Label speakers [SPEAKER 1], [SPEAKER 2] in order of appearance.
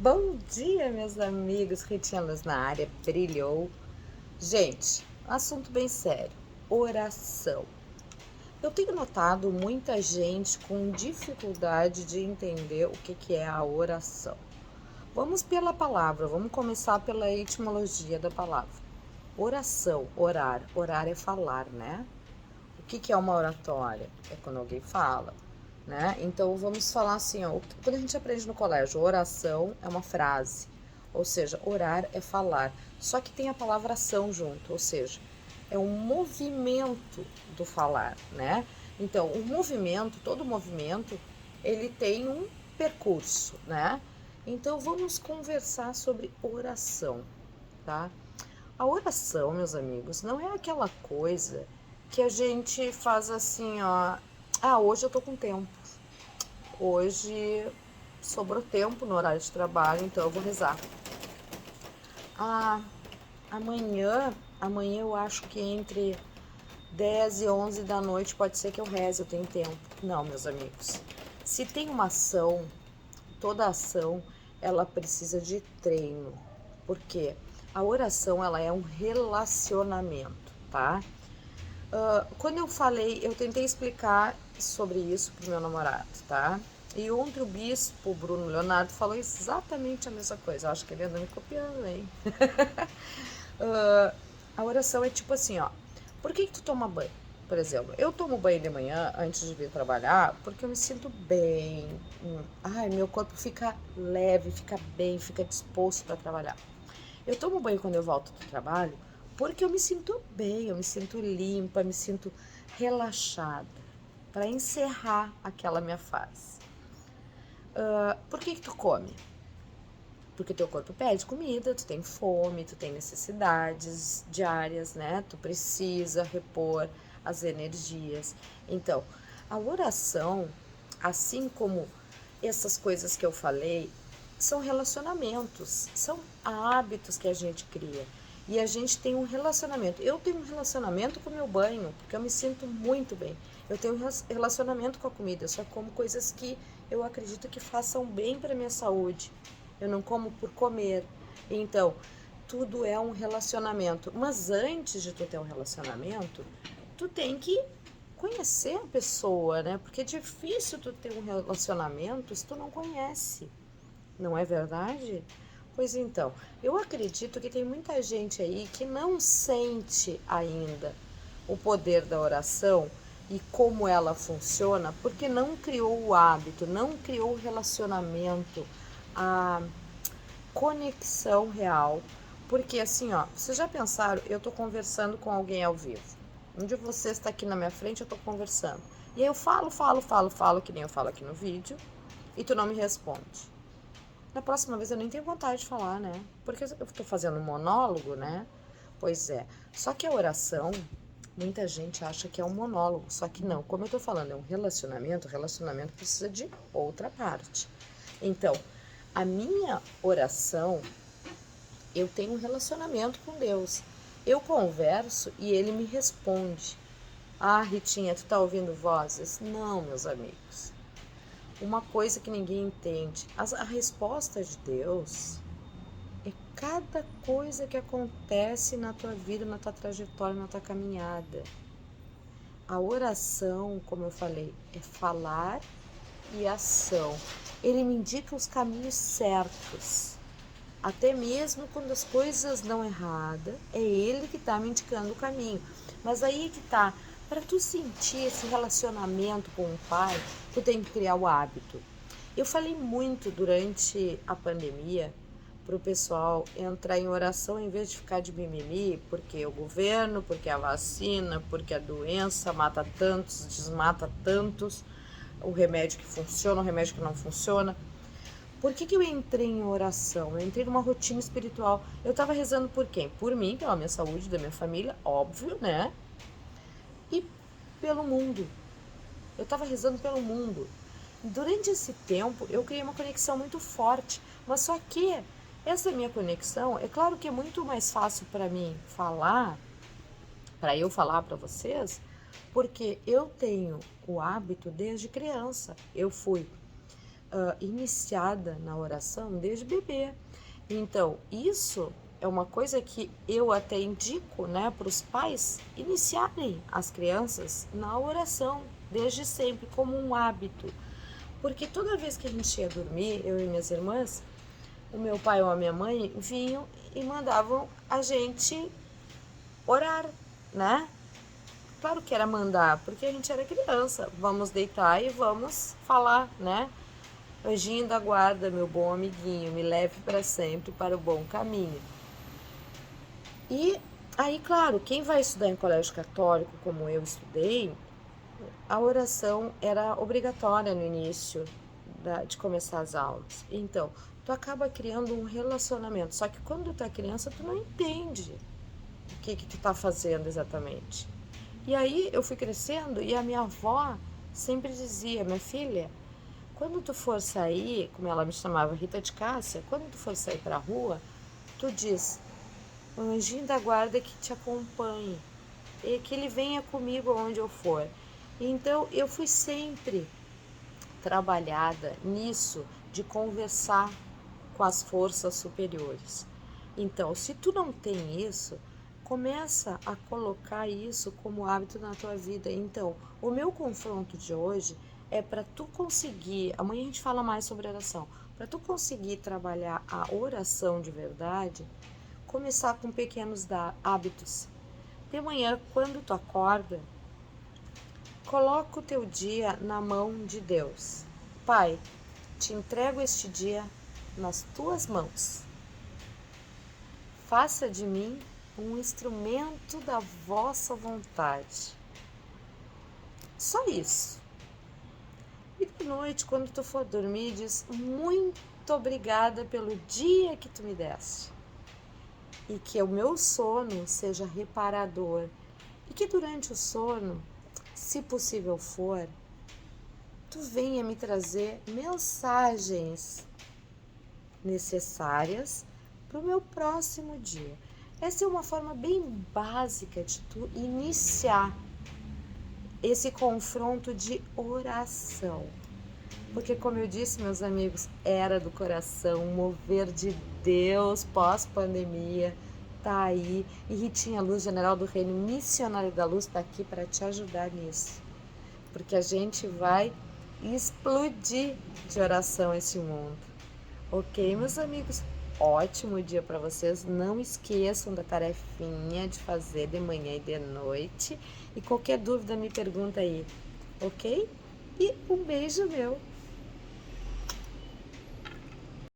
[SPEAKER 1] Bom dia, meus amigos. Ritinha Luz na área, brilhou. Gente, assunto bem sério: oração. Eu tenho notado muita gente com dificuldade de entender o que é a oração. Vamos pela palavra, vamos começar pela etimologia da palavra. Oração, orar. Orar é falar, né? O que é uma oratória? É quando alguém fala, né? Então vamos falar assim, ó, quando a gente aprende no colégio, oração é uma frase, ou seja, orar é falar, só que tem a palavra ação junto, ou seja, é um movimento do falar, né? Então, o movimento, todo movimento, ele tem um percurso, né? Então vamos conversar sobre oração, tá? A oração, meus amigos, não é aquela coisa que a gente faz assim, ó. Ah, hoje eu tô com tempo. Hoje sobrou tempo no horário de trabalho, então eu vou rezar. Ah, amanhã eu acho que entre 10 e 11 da noite pode ser que eu reze, eu tenho tempo. Não, meus amigos. Se tem uma ação, toda ação, ela precisa de treino. Porque a oração, ela é um relacionamento, tá? Quando eu tentei explicar sobre isso pro meu namorado, tá? E ontem o bispo Bruno Leonardo falou exatamente a mesma coisa. Eu acho que ele anda me copiando, hein? A oração é tipo assim, ó. Por que tu toma banho? Por exemplo, eu tomo banho de manhã antes de vir trabalhar porque eu me sinto bem. Ai, meu corpo fica leve, fica bem, fica disposto para trabalhar. Eu tomo banho quando eu volto do trabalho porque eu me sinto bem, eu me sinto limpa, me sinto relaxada para encerrar aquela minha fase. Por que tu come? Porque teu corpo pede comida, tu tem fome, tu tem necessidades diárias, né? Tu precisa repor as energias. Então, a oração, assim como essas coisas que eu falei, são relacionamentos, são hábitos que a gente cria. E a gente tem um relacionamento. Eu tenho um relacionamento com o meu banho, porque eu me sinto muito bem. Eu tenho um relacionamento com a comida, eu só como coisas que eu acredito que façam bem para minha saúde. Eu não como por comer. Então, tudo é um relacionamento. Mas antes de tu ter um relacionamento, tu tem que conhecer a pessoa, né? Porque é difícil tu ter um relacionamento se tu não conhece. Não é verdade? Pois então, eu acredito que tem muita gente aí que não sente ainda o poder da oração e como ela funciona, porque não criou o hábito, não criou o relacionamento, a conexão real. Porque assim, ó, vocês já pensaram, eu tô conversando com alguém ao vivo. Um de vocês está aqui na minha frente, eu tô conversando. E aí eu falo, que nem eu falo aqui no vídeo, e tu não me responde. Na próxima vez eu nem tenho vontade de falar, né? Porque eu tô fazendo um monólogo, né? Pois é. Só que a oração, muita gente acha que é um monólogo, só que não. Como eu tô falando, é um relacionamento, o relacionamento precisa de outra parte. Então, a minha oração, eu tenho um relacionamento com Deus. Eu converso e ele me responde. Ah, Ritinha, tu tá ouvindo vozes? Não, meus amigos. Uma coisa que ninguém entende, a resposta de Deus é cada coisa que acontece na tua vida, na tua trajetória, na tua caminhada. A oração, como eu falei, é falar e ação. Ele me indica os caminhos certos. Até mesmo quando as coisas dão errada, é ele que está me indicando o caminho. Mas aí que tá, para tu sentir esse relacionamento com o pai, tu tem que criar o hábito. Eu falei muito durante a pandemia para o pessoal entrar em oração em vez de ficar de mimimi, porque o governo, porque a vacina, porque a doença mata tantos, desmata tantos, o remédio que funciona, o remédio que não funciona. Por que eu entrei em oração? Eu entrei numa rotina espiritual. Eu estava rezando por quem? Por mim, pela minha saúde, da minha família, óbvio, né? E pelo mundo. Eu estava rezando pelo mundo. Durante esse tempo, eu criei uma conexão muito forte. Mas só que essa minha conexão, é claro que é muito mais fácil para mim falar, para eu falar para vocês, porque eu tenho o hábito desde criança. Eu fui iniciada na oração desde bebê. Então, isso é uma coisa que eu até indico, né, para os pais iniciarem as crianças na oração desde sempre, como um hábito. Porque toda vez que a gente ia dormir, eu e minhas irmãs, o meu pai ou a minha mãe vinham e mandavam a gente orar, né? Claro que era mandar, porque a gente era criança. Vamos deitar e vamos falar, né? Anjinho da guarda, meu bom amiguinho, me leve para sempre para o bom caminho. E aí, claro, quem vai estudar em colégio católico, como eu estudei, a oração era obrigatória no início de começar as aulas. Então, tu acaba criando um relacionamento. Só que quando tu é criança, tu não entende o que tu tá fazendo exatamente. E aí eu fui crescendo e a minha avó sempre dizia, minha filha, quando tu for sair, como ela me chamava Rita de Cássia, quando tu for sair pra rua, tu diz, o anjinho da guarda que te acompanhe, e que ele venha comigo aonde eu for. Então eu fui sempre trabalhada nisso de conversar com as forças superiores. Então, se tu não tem isso, começa a colocar isso como hábito na tua vida. Então, o meu confronto de hoje é para tu conseguir, amanhã a gente fala mais sobre oração, para tu conseguir trabalhar a oração de verdade, começar com pequenos hábitos. De manhã, quando tu acorda, coloca o teu dia na mão de Deus. Pai, te entrego este dia nas tuas mãos. Faça de mim um instrumento da vossa vontade. Só isso. E de noite, quando tu for dormir, diz muito obrigada pelo dia que tu me deste. E que o meu sono seja reparador. E que durante o sono, se possível for, tu venha me trazer mensagens necessárias para o meu próximo dia. Essa é uma forma bem básica de tu iniciar esse confronto de oração. Porque, como eu disse, meus amigos, era do coração, mover de Deus pós-pandemia, tá aí. E Ritinha Luz, General do Reino, missionário da luz, tá aqui para te ajudar nisso. Porque a gente vai explodir de oração esse mundo. Ok, meus amigos? Ótimo dia para vocês. Não esqueçam da tarefinha de fazer de manhã e de noite. E qualquer dúvida me pergunta aí, ok? E um beijo meu.